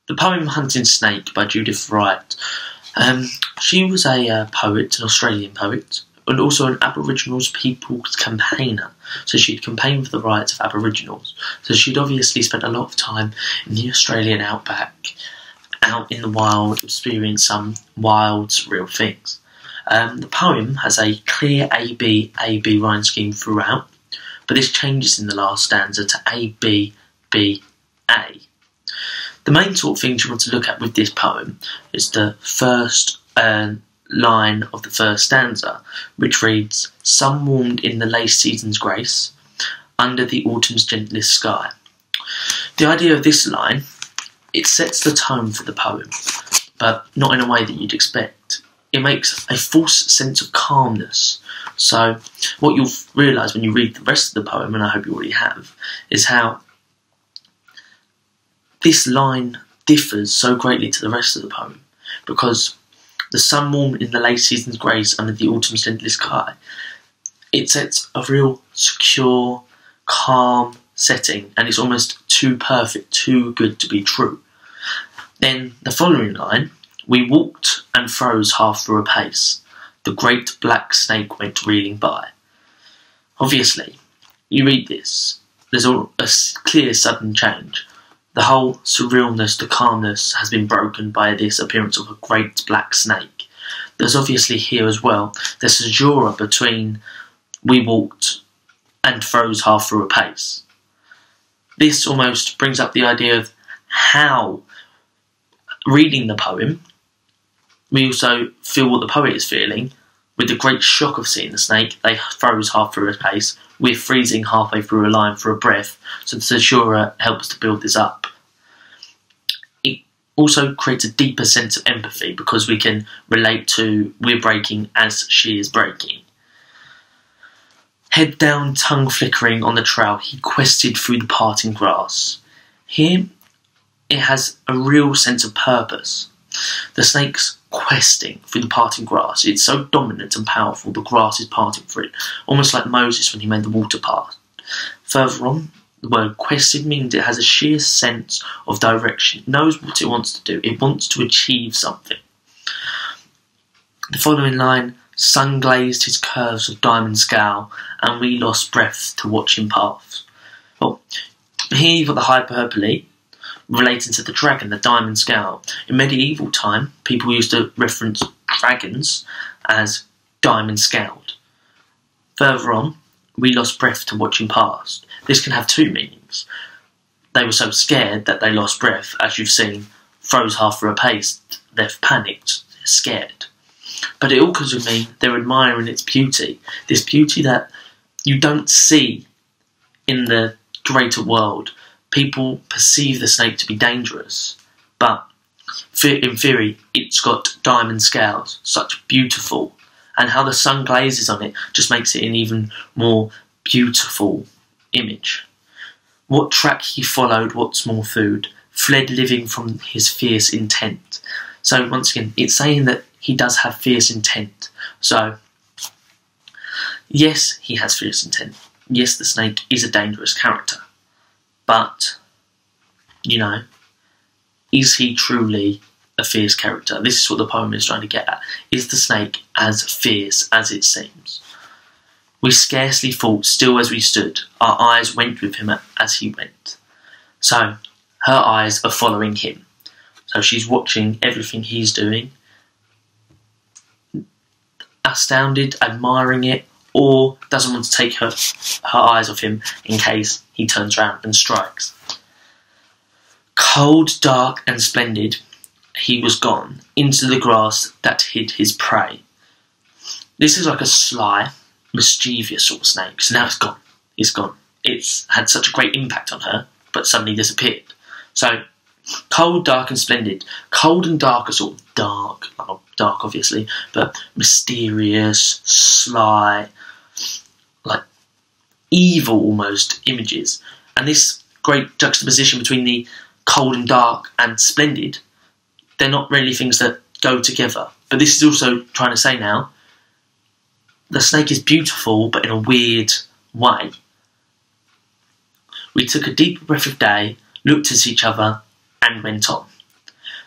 The poem Hunting Snake by Judith Wright. She was a poet, an Australian poet, and also an Aboriginal people's campaigner. So she'd campaigned for the rights of Aboriginals. So she'd obviously spent a lot of time in the Australian outback, out in the wild, experienced some wild, surreal things. The poem has a clear A-B rhyme scheme throughout, but this changes in the last stanza to A-B-B-A. The main sort of things you want to look at with this poem is the first line of the first stanza, which reads, "Sun warmed in the late season's grace, under the autumn's gentlest sky." The idea of this line, it sets the tone for the poem, but not in a way that you'd expect. It makes a false sense of calmness. So what you'll realise when you read the rest of the poem, and I hope you already have, is how this line differs so greatly to the rest of the poem, because the sun warmed in the late season's grace under the autumn's gentlest sky, it sets a real secure, calm setting, and it's almost too perfect, too good to be true. Then the following line, "We walked and froze half through a pace. The great black snake went reeling by." Obviously, you read this, there's a clear sudden change. The whole surrealness, the calmness has been broken by this appearance of a great black snake. There's obviously here as well the caesura between "we walked" and "froze half through a pace." This almost brings up the idea of how, reading the poem, we also feel what the poet is feeling. With the great shock of seeing the snake, they froze half through a pace. We're freezing halfway through a line for a breath, so the caesura helps to build this up. It also creates a deeper sense of empathy because we can relate to we're breaking as she is breaking. Head down, tongue flickering on the trail, he quested through the parting grass. Here, it has a real sense of purpose. The snake's questing through the parting grass. It's so dominant and powerful, the grass is parting for it, almost like Moses when he made the water part. Further on, the word quested means it has a sheer sense of direction. It knows what it wants to do. It wants to achieve something. The following line, "Sun glazed his curves of diamond scowl, and we lost breath to watch him pass." Well, here you've got the hyperbole relating to the dragon, the diamond scowl. In medieval time, people used to reference dragons as diamond scowled. Further on, "we lost breath to watch him pass." This can have two meanings. They were so scared that they lost breath, as you've seen, froze half through a pace, they're panicked, they're scared. But it also could mean they're admiring its beauty, this beauty that you don't see in the greater world. People perceive the snake to be dangerous, but in theory, it's got diamond scales, such beautiful, and how the sun glazes on it just makes it an even more beautiful image. What track he followed, what's more food, fled living from his fierce intent. So once again, it's saying that he does have fierce intent. So, yes, he has fierce intent. Yes, the snake is a dangerous character. But, you know, is he truly a fierce character? This is what the poem is trying to get at. Is the snake as fierce as it seems? We scarcely thought, still as we stood, our eyes went with him as he went. So, her eyes are following him. So she's watching everything he's doing, astounded, admiring it, or doesn't want to take her eyes off him in case he turns around and strikes. Cold, dark and splendid, he was gone, into the grass that hid his prey. This is like a sly, mischievous sort of snake, so now it's gone. It's gone. It's had such a great impact on her, but suddenly disappeared. So, cold, dark and splendid. Cold and dark are sort of dark, not dark obviously, but mysterious, sly, like evil almost images. And this great juxtaposition between the cold and dark and splendid, they're not really things that go together. But this is also trying to say now, the snake is beautiful, but in a weird way. We took a deep breath of day, looked at each other, and went on.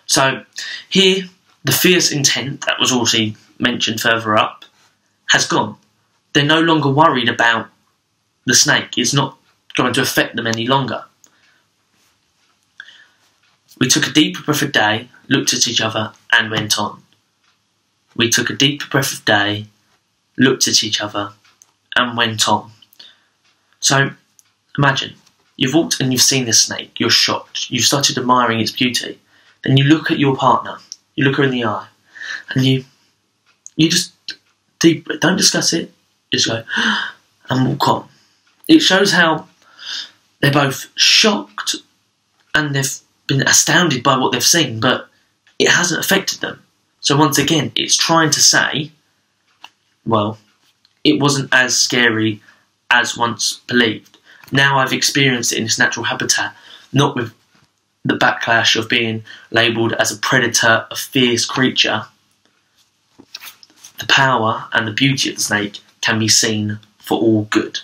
So here, the fierce intent that was also mentioned further up has gone. They're no longer worried about the snake. It's not going to affect them any longer. We took a deep breath of day, looked at each other, and went on. We took a deep breath of day, looked at each other, and went on. So, imagine, you've walked and you've seen this snake, you're shocked, you've started admiring its beauty. Then you look at your partner, you look her in the eye, and you just don't discuss it, just go, and walk on. It shows how they're both shocked and they've been astounded by what they've seen, but it hasn't affected them. So once again, it's trying to say, well, it wasn't as scary as once believed. Now I've experienced it in its natural habitat, not with the backlash of being labelled as a predator, a fierce creature. The power and the beauty of the snake can be seen for all good.